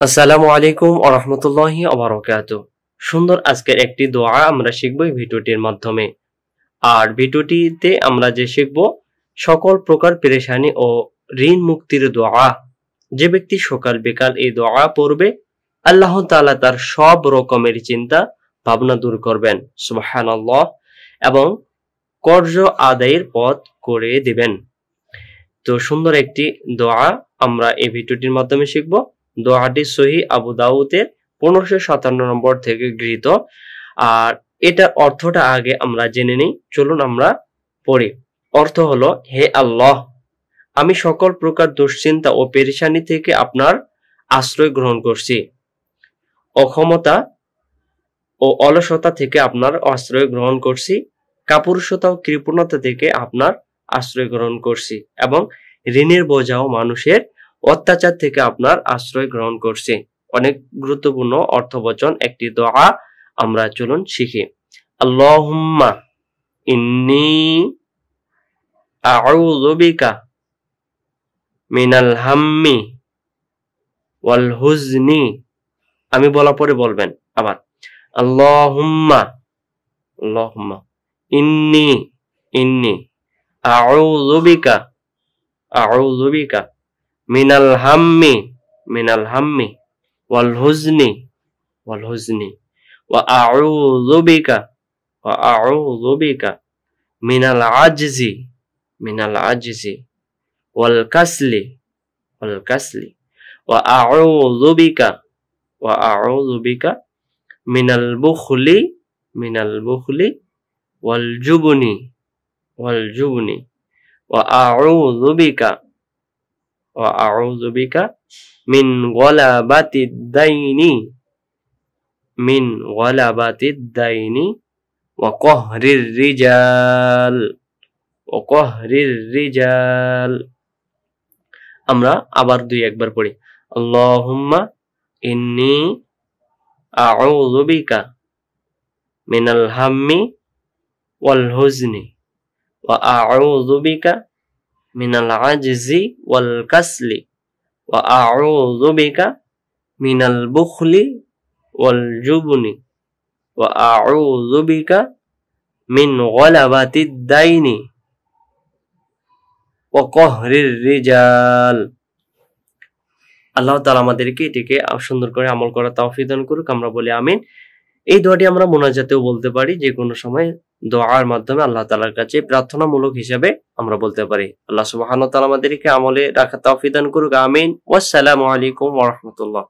আসসালামু আলাইকুম ওয়া রাহমাতুল্লাহি ওয়া বারাকাতুহু। সুন্দর আজকের একটি দোয়া আমরা শিখব এই ভিডিওটির মাধ্যমে। আর ভিডিওটিতে আমরা যে শিখব সকল প্রকার পেরেশানি ও ঋণ মুক্তির দোয়া। যে ব্যক্তি সকাল বিকাল এই দোয়া পড়বে আল্লাহ তাআলা তার সব রকমের চিন্তা ভাবনা দূর করবেন, সুবহানাল্লাহ, এবং কর্জ আদায়ের পথ করে দিবেন। তো সুন্দর একটি দোয়া আমরা এই ভিডিওটির মাধ্যমে শিখব। দোয়াটি সহিহ আবু দাউদের 1557 নম্বর থেকে গৃহীত। আর এটার অর্থটা আগে আমরা জেনে নিই, চলুন আমরা পড়ি। অর্থ হলো, হে আল্লাহ, আমি সকল প্রকার দুশ্চিন্তা ও পেরেশানি থেকে আপনার আশ্রয় গ্রহণ করছি। অক্ষমতা ও অলসতা থেকে আপনার আশ্রয় গ্রহণ করছি। কাপুরুষতা ও কৃপণতা থেকে আপনার আশ্রয় গ্রহণ করছি এবং ঋণের বোঝা ও মানুষের অত্যাচার থেকে আপনার আশ্রয় গ্রহণ করছি। অনেক গুরুত্বপূর্ণ অর্থবচন একটি দোয়া, আমরা চলুন শিখি। আল্লাহুম্মা ইন্নী আউযু বিকা মিনাল হাম্মি ওয়াল হুজনি। আমি বলা পরে বলবেন আবার। আল্লাহুম্মা আল্লাহুম্মা ইন্নী ইন্নী আউযু বিকা মিনাল হাম্মি ওয়াল হুজনি ওয়া আউযু বিকা মিনাল আজজি ওয়াল কাসলি ওয়া আউযু বিকা মিনাল বুখলি ওয়াল জুবনি ওয়া আউযু বিকা মিন গলাবাতিদ দাইনি ওয়া কহরির রিজাল। আমরা আবার একবার পড়ি। আল্লাহুম্মা ইন্নী আউযু বিকা মিনাল হাম্মি ওয়াল হুজনি ওয়া আউযু বিকা মিনাল আজজি ওয়াল কাসলি ওয়া আউযু বিকা মিনাল বুখলি ওয়াল জুবনি ওয়া আউযু বিকা মিন গলাবাতিদ দাইনি ওয়া কহরির রিজাল। আল্লাহ তাআলা আমাদেরকে এটিকে সুন্দর করে আমল করার তৌফিক দান করুক। আমরা বলি আমিন। এই দোয়াটি আমরা মুনাজাতেও বলতে পারি, যে কোনো সময় দোয়ার মাধ্যমে আল্লাহ তাআলার কাছে প্রার্থনামূলক হিসেবে আমরা বলতে পারি। আল্লাহ সুবহানাহু ওয়া তাআলা আমাদেরকে আমলে রাখার তৌফিক দান করুক। আমিন। ওয়াসসালামু আলাইকুম ওয়া রাহমাতুল্লাহ।